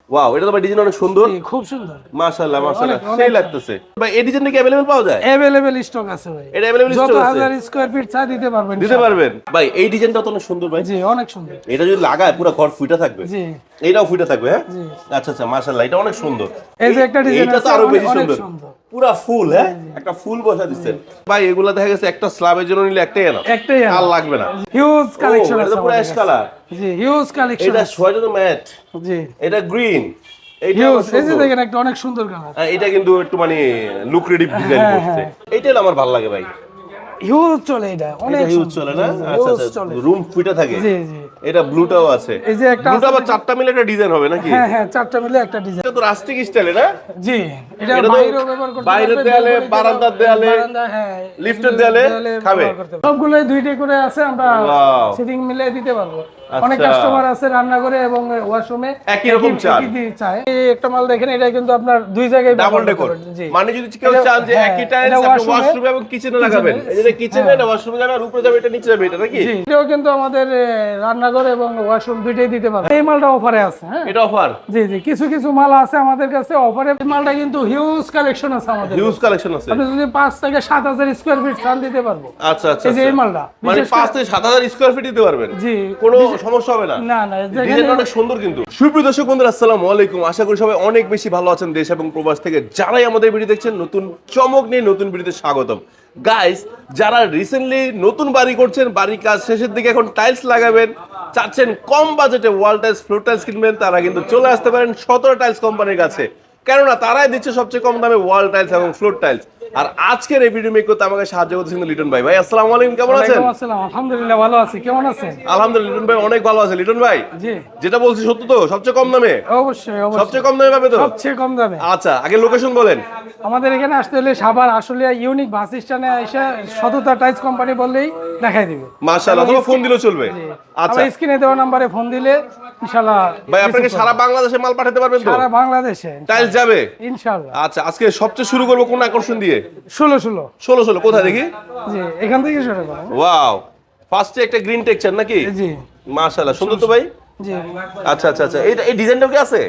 Wow, এটা তো ভাই ডিজাইন অনেক সুন্দর। খুব সুন্দর, মাশাআল্লাহ মাশাআল্লাহ, সেই লাগতেছে ভাই। এই ডিজাইনটা কি अवेलेबल पाওয়া যায়? अवेलेबल স্টক আছে ভাই। এটা अवेलेबल যত স্টক আছে, হাজার স্কয়ার ফিট চা দিতে পারবেন। দিতে পারবেন ভাই। এই ডিজাইনটা তো অনেক সুন্দর ভাই। জি অনেক সুন্দর। এটা যদি লাগায় পুরো ঘর ফুটে থাকবে। জি এইটাও ফুটে থাকবে। হ্যাঁ জি আচ্ছা আচ্ছা, মাশাআল্লাহ, এটা অনেক সুন্দর। এই যে একটা ডিজাইন এটা আছে তো আরো বেশি অনেক সুন্দর, সুন্দর। পুরা ফুল। হ্যাঁ একটা ফুল বসা দিচ্ছেন ভাই। এগুলা দেখা গেছে একটা স্ল্যাবের জন্য নিলে একটাই এনাফ, একটাই আর লাগবে না। হিউজ কালেকশন এটা আছে তো পুরো অ্যাশ কালার। জি হিউজ কালেকশন। এটা সোয়েটার তো ম্যাট, জি এটা গ্রিন, হিউজ। এই যে দেখেন একটা অনেক সুন্দর কালার। এটা কিন্তু একটু মানে লুক্রেটিভ ডিজাইন করছে। এইটাই আমার ভালো লাগে ভাই। হিউজ চলে এটা, অনেক হিউজ চলে না? আচ্ছা আচ্ছা, রুম ফুটে থাকে। জি জি। এটা ব্লুটাও আছে। এই যে একটা ব্লুটা আবার চারটা মিলে একটা ডিজাইন হবে নাকি? হ্যাঁ হ্যাঁ, চারটা মিলে একটা ডিজাইন। এটা তো রাস্টিক স্টাইলে না? জি এটা এটা তো বাইরেও ব্যবহার করতে পারবে, বাইরের দেয়ালে, বারান্দার দেয়ালে, বারান্দা, হ্যাঁ লিফটের দেয়ালে খাবে। সবগুলোই দুইটা করে আছে, আমরা Wow. সিটিং মিলে দিতে পারবো। আচ্ছা। অনেক কাস্টমার আছে রান্না করে এবং ওয়াশরুমে একই রকম চান। চায়। এই একটা মাল দেখেন, এটা কিন্তু আপনার দুই জায়গায় ডাবল ব্যবহার ডেকোর, করতে পারবেন। জি মানে যদি কেউ এটা- চান যে হ্যাঁ, একই টাইলস এটা আপনি washroom-এ- ওয়াশরুমে এবং কিচেনে লাগাবেন, এই যে কিচেনে এটা ওয়াশরুমে যাবে আর উপরে যাবে, এটা নিচে যাবে, এটা নাকি? জি এটাও কিন্তু আমাদের রান্নাঘর এবং ওয়াশরুম দুইটাই দিতে পারবে। এই মালটা অফারে আছে। হ্যাঁ এটা অফার, জি জি, কিছু কিছু মাল আছে আমাদের কাছে অফারে। এই মালটা কিন্তু হিউজ কালেকশন আছে আমাদের হিউজ কাছে। কালেকশন আছে। আপনি যদি 5 থেকে 7,000 স্কয়ার ফিট চান দিতে পারবো। আচ্ছা আচ্ছা, এই যে এই মালটা মানে বিশেষ 5 থেকে 7,000 স্কয়ার ফিট দিতে পারবেন। জি কোনো সমস্যা হবে না। না না, ডিজাইনটা অনেক সুন্দর কিন্তু। সুপ্রিয় দর্শক বন্ধুরা, আসসালামু আলাইকুম। আশা করি সবাই অনেক বেশি ভালো আছেন। দেশ এবং প্রবাস থেকে যারাই আমাদের ভিডিও দেখছেন, নতুন চমক নিয়ে নতুন ভিডিওতে স্বাগতম। গাইস, যারা রিসেন্টলি নতুন বাড়ি করছেন, বাড়ির কাজ শেষের দিকে এখন টাইলস লাগাবেন, চাচ্ছেন কম বাজেটে ওয়াল টাইলস, ফ্লোর টাইলস কিনবেন, তারা কিন্তু চলে আসতে পারেন 17 টাইলস কোম্পানির কাছে। কেননা তারাই দিচ্ছে সবচেয়ে কম দামে ওয়াল টাইলস এবং ফ্লোর টাইলস। আর আজকের এই ভিডিও মেক করতে আমাকে সাহায্য করতেছেন লিটন ভাই। ভাই আসসালামু আলাইকুম, কেমন আছেন? ওয়ালাইকুম আসসালাম, আলহামদুলিল্লাহ ভালো আছি। কেমন আছেন? আলহামদুলিল্লাহ, লিটন ভাই অনেক ভালো আছে। লিটন ভাই, জি যেটা বলছি সত্য তো? সবচেয়ে কম দামে? অবশ্যই অবশ্যই, সবচেয়ে কম দামে পাবে তো? সবচেয়ে কম দামে। আচ্ছা, আগে লোকেশন বলেন। আমাদের এখানে আসতে হলে সাভার আশুলিয়া ইউনিক বাস স্ট্যান্ডে এসে সততা টাইলস কোম্পানি বললেই দেখাই দিবে। মাশাআল্লাহ, তোমার ফোন দিলেও চলবে। আচ্ছা আমার স্ক্রিনে দেওয়া নম্বরে ফোন দিলে ইনশাআল্লাহ ভাই, আপনাকে সারা বাংলাদেশে মাল পাঠাতে পারবেন তো? সারা বাংলাদেশে টাইলস যাবে ইনশাআল্লাহ। আচ্ছা, আজকে সবচেয়ে শুরু করবো কোন আকর্ষণ দিয়ে? 16 16 কোথায় দেখি? জি এখান থেকে শুরু করুন। ওয়াও, ফার্স্টে একটা গ্রিন টেক্সচার নাকি? জি মাশাআল্লাহ, সুন্দর তো ভাই। জি আচ্ছা আচ্ছা আচ্ছা, এই ডিজাইনটাও কি আছে?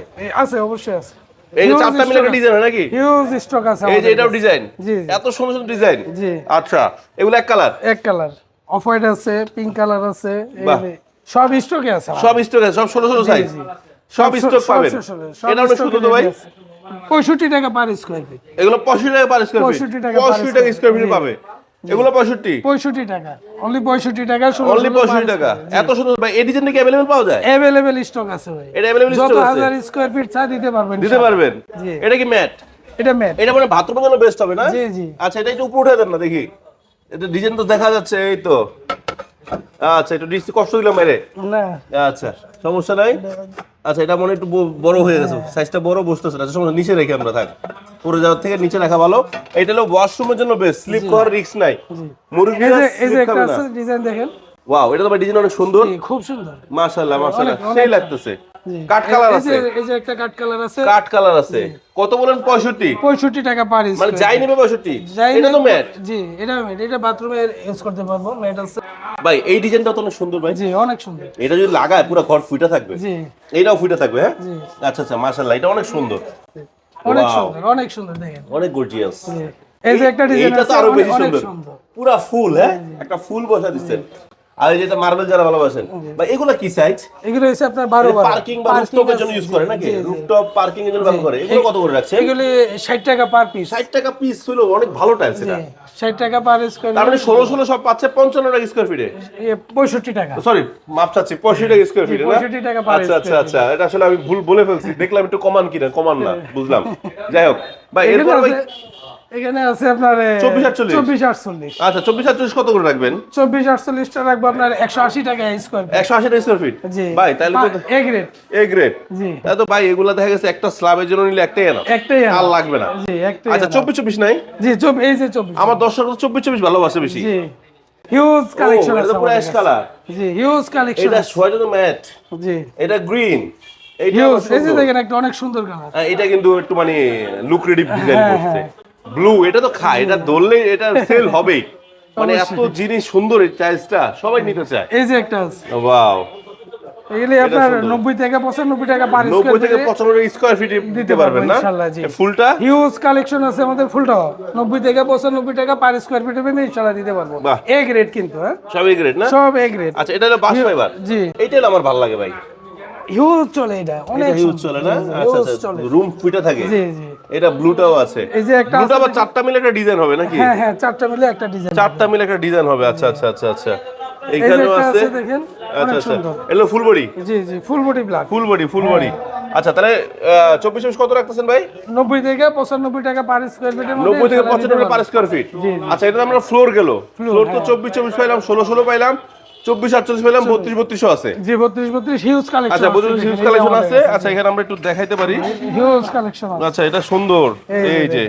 আছে, অবশ্যই আছে। এই যে চারটা মিলে একটা ডিজাইন নাকি? হিউজ স্টক আছে এই যে আমাদের এটাও কাছে। ডিজাইন, জি এত সুন্দর সুন্দর ডিজাইন। জি আচ্ছা, এগুলো এক কালার? এক কালার, অফ হোয়াইট আছে, পিঙ্ক কালার আছে, বাহ। সব স্টকে আছে। সব স্টক আছে, সব 16 সাইজ, সব স্টক পাবেন। এটা অনেক সুন্দর তো ভাই। 65 টাকা পার স্কয়ার ফিট। এগুলো 65 টাকা পার স্কয়ার ফিট। 65 টাকা 65 টাকা স্কয়ার ফিট পাবে। এগুলো 65 65 টাকা, অনলি 65 টাকা, অনলি 65 টাকা। এত সুন্দর ভাই। এই ডিজাইনটা কি अवेलेबल পাওয়া যায়? अवेलेबल স্টক আছে ভাই। এটা अवेलेबल যত স্টক আছে, হাজার স্কয়ার ফিট চা দিতে পারবেন। দিতে পারবেন। জি। এটা কি ম্যাট? এটা ম্যাট। এটা মানে বাথরুমের জন্য বেস্ট হবে না? জি জি। আচ্ছা, এটা একটু উপরে উঠে দেন না দেখি। এটা ডিজাইন তো দেখা যাচ্ছে, এই তো। আচ্ছা, একটু ডিসি কষ্ট দিলাম মেরে। না আচ্ছা, সমস্যা নাই। আচ্ছা, এটা মনে একটু বড় হয়ে গেছে, সাইজটা বড় বসতেছে না। আচ্ছা, সমস্যা, নিচে রেখে আমরা থাক। পরে যাওয়ার থেকে নিচে রাখা ভালো। এটা হলো ওয়াশরুমের জন্য বেস্ট, স্লিপ করার রিস্ক নাই। মুরগি এই যে একটা আছে ডিজাইন দেখেন। ওয়াও, এটা তো ভাই ডিজাইন অনেক সুন্দর। জি খুব সুন্দর। মাশাআল্লাহ মাশাআল্লাহ, অনেক, সেই অনেক। লাগতেছে। জি। কাট কালার আছে, এই যে একটা কাট কালার আছে। কাট কালার আছে। কত বলেন? 65 65 টাকা পার মানে স্কয়ার। যাই নেবে 65। যাই এটা তো ম্যাট জি, এটা ম্যাট, এটা বাথরুমে ইউজ করতে পারবো, ম্যাট আছে। ভাই। এই ডিজাইনটা তো অনেক সুন্দর ভাই। জি অনেক সুন্দর। এটা যদি লাগায় পুরো ঘর ফুটে থাকবে। জি এইটাও ফুটে থাকবে। হ্যাঁ জি আচ্ছা আচ্ছা, মাশাআল্লাহ, এটা অনেক সুন্দর, অনেক Wow. সুন্দর, অনেক সুন্দর দেখেন। অনেক গর্জিয়াস। জি। এই যে একটা ডিজাইন এটা আছে তো আরো বেশি অনেক সুন্দর, সুন্দর। পুরা ফুল। হ্যাঁ একটা ফুল বসা দিচ্ছেন। আর এই যেটা মার্বেল যারা ভালোবাসেন ভাই, এগুলা কি সাইজ? এগুলো হচ্ছে আপনার 12 পার্কিং বা রুফটপের জন্য ইউজ করে নাকি? রুফটপ পার্কিং এর জন্য ব্যবহার করে। এগুলো কত করে রাখছেন? এগুলি 60 টাকা পার পিস। 60 টাকা পিস হলো, অনেক ভালো টাইলস এটা। 60 টাকা পার স্কয়ার। তার মানে 16 সব পাচ্ছে 55 টাকা স্কয়ার ফিটে। 65 টাকা। সরি, মাপ চাচ্ছি, 65 টাকা স্কয়ার ফিটে না? 65 টাকা পার আচ্ছা আচ্ছা আচ্ছা, এটা আসলে আমি ভুল বলে ফেলছি। দেখলাম একটু কমান কিনা, কমান না, বুঝলাম। যাই হোক ভাই, এরপর ভাই এখানে আছে আপনার 24 24-48। আচ্ছা, 24 কত করে রাখবেন? 24-48 টা রাখবো আপনার 180 টাকা স্কয়ার ফিট। 180 টাকা স্কয়ার ফিট। জি ভাই তাহলে তো এ গ্রেড। A grade. জি তাহলে তো ভাই এগুলা দেখা গেছে একটা স্ল্যাবের জন্য নিলে একটাই এনাফ, একটাই আর লাগবে না। জি একটাই। আচ্ছা, 24 নাই? জি এই যে 24। আমার দর্শক 24 ভালোবাসে বেশি। জি হিউজ কালেকশন এটা আছে তো পুরো অ্যাশ কালার। জি হিউজ কালেকশন। এটা সোয়েটার তো ম্যাট, জি এটা গ্রিন, এটা হিউজ। এই যে দেখেন একটা অনেক সুন্দর কালার। এটা কিন্তু একটু মানে লুক্রেটিভ ডিজাইন হ্যাঁ, করছে। ব্লু, এটা তো খায়, এটা ধরলে এটা সেল হবেই। মানে এত জিনিস সুন্দর, এই টাইলসটা সবাই নিতে চায়। এই যে একটা আছে। ওয়াও, এগুলি আপনার 90 থেকে 95 টাকা পার 90 থেকে 95 স্কয়ার ফিট দিতে পারবেন না ইনশাআল্লাহ জি। ফুলটা হিউজ কালেকশন আছে আমাদের ফুলটাও 90 থেকে 95 টাকা পার স্কয়ার ফিটের মধ্যে ইনশাআল্লাহ দিতে পারবো। বাহ। এ গ্রেড কিন্তু হ্যাঁ সবই গ্রেড না সব এ গ্রেড। আচ্ছা এটা হলো বাস ফাইবার জি এইটাই আমার ভালো লাগে ভাই হিউজ চলে এটা অনেক হিউজ চলে না আচ্ছা হিউজ আচ্ছা চলে রুম ফিটা থাকে জি জি। এটা ব্লুটাও আছে এই যে একটা ব্লুটা আবার চারটা মিলে একটা ডিজাইন হবে নাকি হ্যাঁ হ্যাঁ চারটা মিলে একটা ডিজাইন চারটা মিলে একটা ডিজাইন হবে আচ্ছা আচ্ছা আচ্ছা আচ্ছা এই যে এইখানেও একটা আছে আছে দেখেন আচ্ছা অনেক আচ্ছা সুন্দর এলো ফুল বডি জি জি full body black full body আচ্ছা তাহলে 24 কত রাখতেছেন ভাই 90 থেকে 95 টাকা পার স্কয়ার ফিটের মধ্যে 90 থেকে ইনশাআল্লাহ দিতে 95 পার স্কয়ার ফিট জি, জি। আচ্ছা এটা আমরা ফ্লোর গেল ফ্লোর তো হ্যাঁ। 24 পাইলাম 16 পাইলাম 24 48 পাইলাম 32 আছে জি 32 হিউজ কালেকশন আচ্ছা 32 হিউজ কালেকশন আছে আচ্ছা এখানে আমরা একটু দেখাইতে পারি হিউজ কালেকশন আছে আচ্ছা এটা সুন্দর এই যে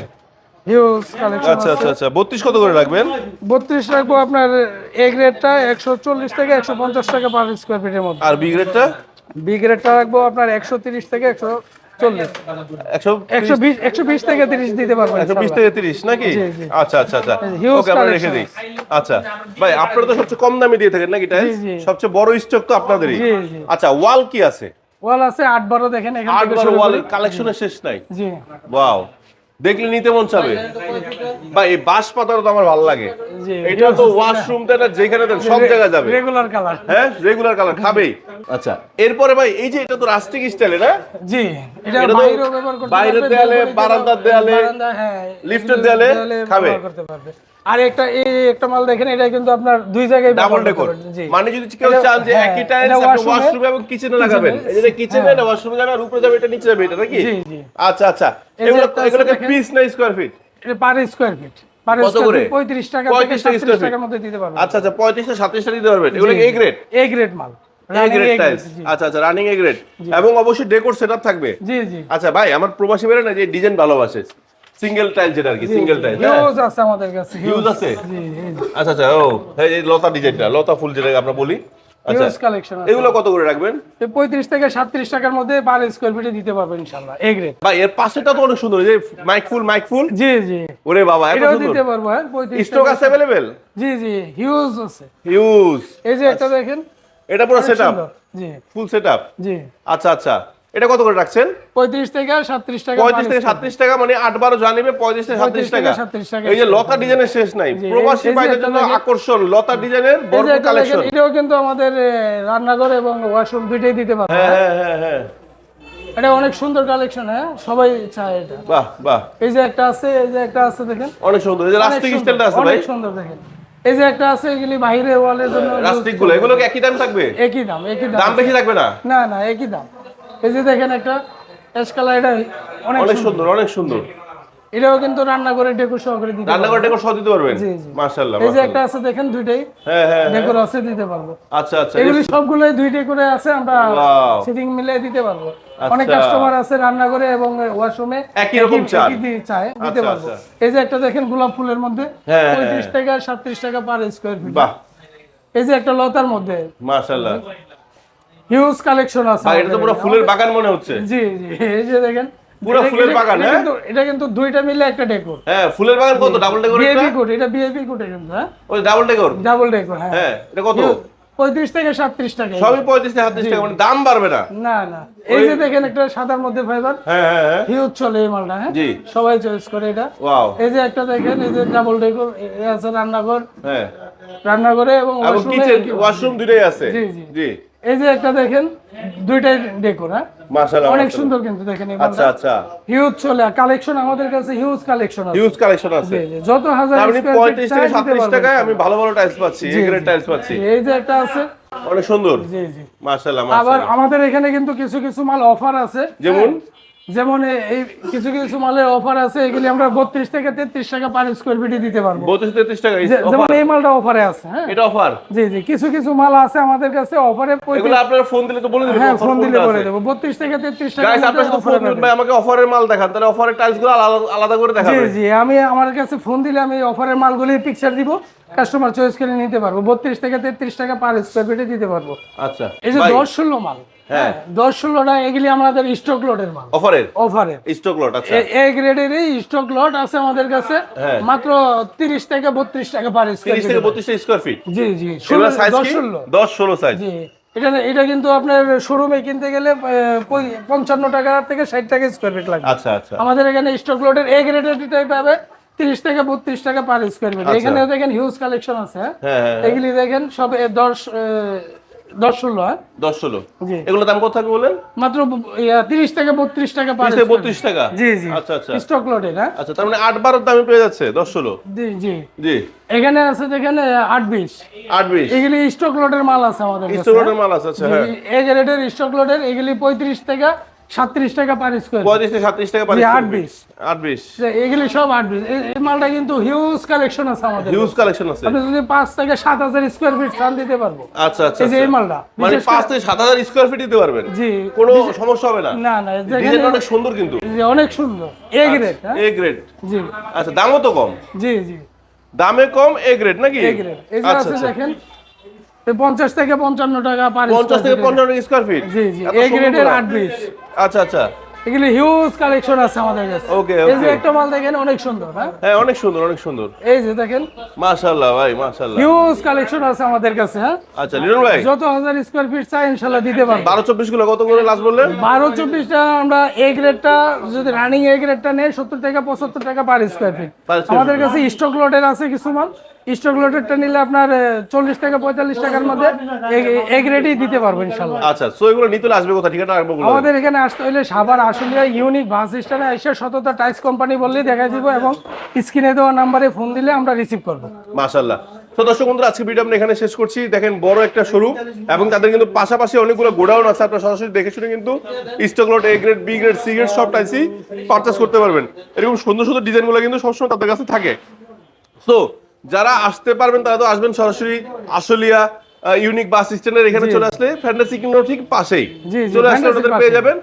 হিউজ কালেকশন আচ্ছা আচ্ছা আচ্ছা 32 কত করে রাখবেন 32 রাখবো আপনার এ গ্রেডটা 140 থেকে 150 টাকা পার স্কয়ার ফিটের মধ্যে আর বি গ্রেডটা বি গ্রেডটা রাখবো আপনার 130 থেকে 140 120 থেকে 30 দিতে পারবো 120 থেকে 30 নাকি জি, জি। আচ্ছা আচ্ছা আচ্ছা Huge ওকে আমরা রেখে collection দিই আচ্ছা ভাই আপনারা তো সবচেয়ে কম দামে দিয়ে থাকেন নাকি টাইলস জি, জি। সবচেয়ে বড় স্টক তো আপনাদেরই জি, জি। আচ্ছা ওয়াল কি আছে ওয়াল আছে 8-12 দেখেন এখান আট থেকে বার শুরু ওয়াল করি। কালেকশনের শেষ নাই জি ওয়াও দেখলে নিতে মন চাবে ভাই এই বাঁশ পাতাটা তো আমার ভালো লাগে জি, এটা তো ওয়াশরুম তে না যেখানে দেন সব জায়গায় যাবে রেগুলার কালার হ্যাঁ রেগুলার কালার খাবেই আচ্ছা এরপরে ভাই এই যে এটা তো রাস্টিক স্টাইলে না জি এটা এটা তো বাইরেও ব্যবহার করতে বাইরের পারবে, দেয়ালে, বেলকনিতে বারান্দার দেয়ালে, বারান্দা, হ্যাঁ, লিফটের দেয়ালে খাবে। ব্যবহার করতে পারবে। আর একটা মাল দেখেন এটা কিন্তু আপনার দুই জায়গায় ডাবল ব্যবহার ডেকোর করতে পারবেন, জি। মানে যদি কেউ এটা- চান যে হ্যাঁ, একই টাইলস এটা আপনি washroom-এ- ওয়াশরুমে এবং কিচেনে লাগাবেন এই যে কিচেনে হ্যাঁ। না ওয়াশরুমে যাবে আর উপরে যাবে এটা নিচে যাবে এটা নাকি জি, জি। আচ্ছা আচ্ছা এই যে এগুলো একটা আছে এগুলোকে দেখেন। পিস না স্কয়ার ফিট এটা পার স্কয়ার ফিট পার কত স্কয়ার করে? ফিট 35 টাকা 35 থেকে টাকা 37 square feet। টাকার মধ্যে দিতে পারবেন। আচ্ছা আচ্ছা 35 থেকে 37 টা দিতে পারবেন এগুলো এ গ্রেড এ গ্রেড মাল A Running grade A grade, tiles জি। আচ্ছা আচ্ছা রানিং এ গ্রেড এবং অবশ্যই ডেকোর সেটআপ থাকবে জি জি আচ্ছা ভাই আমার প্রবাসী বেরে না যে ডিজাইন ভালোবাসে সিঙ্গেল টাইল যেটা আর কি সিঙ্গেল টাইল হিউজ আছে আমাদের কাছে হিউজ আছে জি এই আচ্ছা আচ্ছা ও এই লতা ডিজাইনটা লতা ফুল যেটা আমরা বলি আচ্ছা হিউজ কালেকশন আছে এগুলো কত করে রাখবেন 35 থেকে 37 টাকার মধ্যে পার স্কয়ার ফিটে দিতে পারবেন ইনশাআল্লাহ এ গ্রেড ভাই এর পাশেটা তো অনেক সুন্দর এই যে মাইক ফুল জি জি ওরে বাবা এত এটাও সুন্দর দিতে পারবো হ্যাঁ 35 স্টক আছে अवेलेबल জি জি হিউজ আছে হিউজ এই যে একটা দেখেন এটা পুরো সেটআপ সুন্দর। জি ফুল সেটআপ জি আচ্ছা আচ্ছা এটা কত করে রাখছেন 35 থেকে 37 টাকা 35 থেকে 37 টাকা মানে 8-12 জানিবে 35 থেকে 37 টাকা 37 টাকা। এই যে লতা ডিজাইনের শেষ নাই জি, প্রবাসী এই যে ভাইদের একটা জন্য দেখেন। আকর্ষণ লতা ডিজাইনের এই যে ভরপুর একটা দেখেন, কালেকশন এটাও কিন্তু আমাদের রান্নাঘর এবং ওয়াশরুম দুইটাই দিতে পারবো হ্যাঁ হ্যাঁ হ্যাঁ হ্যাঁ এটা অনেক সুন্দর কালেকশন হ্যাঁ সবাই চায় এটা বাহ বাহ এই যে একটা আছে এই যে একটা আছে দেখেন অনেক সুন্দর এই যে অনেক রাস্টিক সুন্দর, স্টাইলটা আছে ভাই অনেক সুন্দর দেখেন এই যে একটা আছে এগুলি বাইরে ওয়ালের জন্য রাস্টিক গুলো এগুলো কি একই দাম থাকবে একই দাম দাম বেশি থাকবে না না না একই দাম এই যে দেখেন একটা অ্যাশ কালার এটা অনেক অনেক সুন্দর সুন্দর অনেক সুন্দর এটাও কিন্তু রান্না করে ডেকোর সহকারে দিতে রান্না পারবো। করে ডেকোর সহ দিতে পারবেন জি, জি। মাশাআল্লাহ এই যে একটা আছে দেখেন দুইটাই হ্যাঁ হ্যাঁ ডেকোর আছে দিতে পারবো আচ্ছা আচ্ছা এগুলি সবগুলোই দুইটাই করে আছে আমরা Wow. সিটিং মিলে দিতে পারবো আচ্ছা। অনেক কাস্টমার আছে রান্না করে এবং ওয়াশরুমে একই রকম চান। চায় দিতে আচ্ছা, পারবো আচ্ছা। এই যে একটা দেখেন গোলাপ ফুলের মধ্যে হ্যাঁ, হ্যাঁ, 35 টাকা 37 টাকা পার স্কয়ার ফিট বাহ এই যে একটা লতার মধ্যে মাশাআল্লাহ হিউজ কালেকশন আছে ভাই এটা তো পুরো ফুলের বাগান মনে হচ্ছে জি জি এই যে দেখেন পুরো ফুলের বাগান, হ্যাঁ? এটা কিন্তু দুইটা মিলে একটা ডেকোর হ্যাঁ ফুলের বাগান কত ডাবল ডেকোর বিএপি কোড এটা বিএপি কোড কিন্তু হ্যাঁ ওই ডাবল ডেকোর ডাবল ডেকোর হ্যাঁ হ্যাঁ এটা কত 35 থেকে 37 টাকা সবই 35 থেকে 38 টাকা মানে দাম বাড়বে না না না এই যে দেখেন একটা সাদার মধ্যে ফাইবার হ্যাঁ হ্যাঁ হ্যাঁ হিউজ চলে এই মালটা হ্যাঁ জি। সবাই চয়েস করে এটা ওয়াও এই যে একটা দেখেন এই যে ডাবল ডেকোর আছে রান্নাঘর হ্যাঁ রান্নাঘরে এবং এবং washroom-এ কিচেন একই- ওয়াশরুম দুটোই আছে জি, জি। জি এই যে একটা দেখেন দুইটাই ডেকোর হ্যাঁ মাশাআল্লাহ অনেক সুন্দর কিন্তু দেখেন এই আচ্ছা আচ্ছা হিউজ চলে কালেকশন আমাদের কাছে হিউজ কালেকশন আছে হিউজ কালেকশন আছে জি, জি, যত হাজার আপনি square feet 35 চাই থেকে দিতে 37 পারবেন। টাকায় আমি ভালো ভালো টাইলস পাচ্ছি এ গ্রেড টাইলস পাচ্ছি এই যে একটা আছে অনেক সুন্দর জি জি মাশাআল্লাহ আবার মাশাআল্লাহ আমাদের এখানে কিন্তু কিছু কিছু মাল অফার আছে যেমন যেমন এই কিছু কিছু মালের অফার আছে এগুলি আমরা 32 থেকে 33 টাকা পার স্কয়ার ফিটে দিতে পারবো 32 33 টাকা যেমন এই মালটা অফারে আছে হ্যাঁ এটা অফার জি জি কিছু কিছু মাল আছে আমাদের কাছে অফারে এগুলো আপনারা ফোন দিলে তো বলে দিবেন হ্যাঁ ফোন দিলে বলে দেবো 32 থেকে 33 টাকা গাইস আপনারা শুধু ফোন দিবেন ভাই আমাকে অফারের মাল দেখান তাহলে অফারের টাইলস গুলো আলাদা করে জি দেখাবেন জি আমি আমার কাছে ফোন দিলে আমি অফারের মালগুলি পিকচার দিব কাস্টমার চয়েস করে নিতে পারবো 32 থেকে 33 টাকা পার স্কয়ার ফিটে দিতে পারবো আচ্ছা এই যে ভাই 10-16 মাল হ্যাঁ 10-16টা এগুলি আমাদের স্টক লটের মাল অফারের অফারে স্টক লট আচ্ছা এ গ্রেডের এই স্টক লট আছে আমাদের কাছে হ্যাঁ। মাত্র 30 থেকে 32 টাকা পার স্কয়ার 30 থেকে 32 স্কয়ার ফিট জি জি এগুলো সাইজ কি 10-16 10 16 সাইজ জি এটা কিন্তু আপনার শোরুমে কিনতে গেলে 55 টাকা থেকে 60 টাকা স্কোয়ার ফিট লাগবে। আচ্ছা আচ্ছা আমাদের এখানে স্টক লটের এ গ্রেডের টাইপ পাবে 30 থেকে 32 টাকা পার স্কোয়ার ফিট। এখানে দেখেন হিউজ কালেকশন আছে, হ্যাঁ হ্যাঁ এগুলি দেখেন সব 10-16, হ্যাঁ 10-16 জি এগুলো দাম কত থাকবে বলেন? মাত্র 30 থেকে 32 টাকা পার 32 টাকা। জি জি আচ্ছা আচ্ছা স্টক লটের, হ্যাঁ আচ্ছা, তার মানে 8-12 দামে পেয়ে যাচ্ছে 10-16। জি জি জি এখানে আছে দেখেন 8-20, 8-20 এগুলি স্টক লটের মাল আছে আমাদের কাছে। স্টোরের মাল আছে। আচ্ছা হ্যাঁ, এ গ্রেডের স্টক লটের এগুলি 35 থেকে 37 টাকা পার স্কোয়ার। 35 থেকে 37 টাকা পার জি, স্কয়ার 8-20 8-20 এগুলি সব 8-20। এই মালটা কিন্তু হিউজ কালেকশন আছে আমাদের। হিউজ কালেকশন আছে। আপনি যদি 5 থেকে 7,000 স্কোয়ার ফিট চান দিতে পারবো। আচ্ছা আচ্ছা এই যে এই আচ্ছা। মালটা মানে বিশেষ 5 থেকে 7,000 স্কয়ার ফিট দিতে পারবেন, জি কোনো সমস্যা হবে না। না না ডিজাইনটা অনেক সুন্দর কিন্তু, যে অনেক সুন্দর এ গ্রেড, হ্যাঁ এ গ্রেড। জি আচ্ছা, দামও তো কম, জি জি দামে কম, এ গ্রেড নাকি? এ গ্রেড এই যে আচ্ছা আছে আচ্ছা, দেখেন 50 থেকে 55 টাকা পার 50 থেকে 55 স্কয়ার ফিট। জি জি এ গ্রেডের 8-20। আচ্ছা আচ্ছা, এগুলি হিউজ কালেকশন আছে আমাদের কাছে। ওকে এই যে ওকে, একটা মাল দেখেন অনেক সুন্দর, হ্যাঁ হ্যাঁ অনেক সুন্দর অনেক সুন্দর, এই যে দেখেন মাশাআল্লাহ ভাই মাশাআল্লাহ। হিউজ কালেকশন আছে আমাদের কাছে, হ্যাঁ আচ্ছা লিটন ভাই, যত 1000 স্কোয়ার ফিট চাই ইনশাআল্লাহ দিতে পারবো। 12-24 গুলো কত করে লাস্ট বললেন? 12-24টা আমরা এ গ্রেডটা যদি রানিং এ গ্রেডটা নেই 70 থেকে 75 টাকা per square feet. Per square আমাদের কাছে স্টক লটের আছে কিছু মাল, স্টক লটেরটা নিলে আপনার 40 থেকে 45 টাকার মধ্যে এ গ্রেডই দিতে পারবো ইনশাআল্লাহ। আচ্ছা, সো এগুলো নিতে হলে আসবে কোথায়, ঠিকানা রাখবো বলুন। আমাদের এখানে আসতে হলে সাভার আশুলিয়া ইউনিক বাস স্ট্যান্ডে এসে সততা টাইস কোম্পানি বললেই দেখা দিব এবং স্ক্রিনে দেওয়া নাম্বারে ফোন দিলে আমরা রিসিভ করব। মাশাআল্লাহ। তো দর্শক বন্ধুরা, আজকে ভিডিও আমরা এখানে শেষ করছি। দেখেন বড় একটা শোরুম এবং তাদের কিন্তু পাশাপাশি অনেকগুলো গোডাউন আছে। আপনারা সরাসরি দেখে শুনে কিন্তু stock lot A grade, B grade, C grade সব টাইসই পারচেজ করতে পারবেন। এরকম সুন্দর সুন্দর ডিজাইনগুলো কিন্তু সবসময় তাদের কাছে থাকে। সো যারা আসতে পারবেন তারা তো আসবেন সরাসরি আশুলিয়া ইউনিক বাস স্ট্যান্ডের এখানে চলে আসলে ফ্যান্টাসি কিংডম ঠিক পাশেই জি, জি, চলে আসলে ফ্যান্টাসির ওনাদের পাশেই। পেয়ে যাবেন।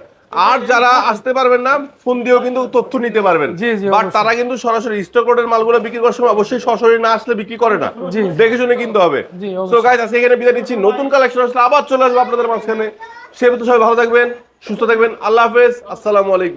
আর যারা আসতে পারবেন না, ফোন দিয়েও কিন্তু তথ্য নিতে পারবেন। জি, জি, বাট অবশ্যই। তারা কিন্তু সরাসরি স্টক লটের মালগুলো বিক্রি করার সময় অবশ্যই সরাসরি না আসলে বিক্রি করে না, জি, জি। দেখে শুনে কিনতে হবে। জি, সো অবশ্যই। গাইস, আজকে এখানে বিদায় নিচ্ছি। নতুন কালেকশন আসলে আবার চলে আসবো আপনাদের মাঝখানে। সে পর্যন্ত সবাই ভালো থাকবেন, সুস্থ থাকবেন। আল্লাহ হাফেজ, আসসালামু আলাইকুম।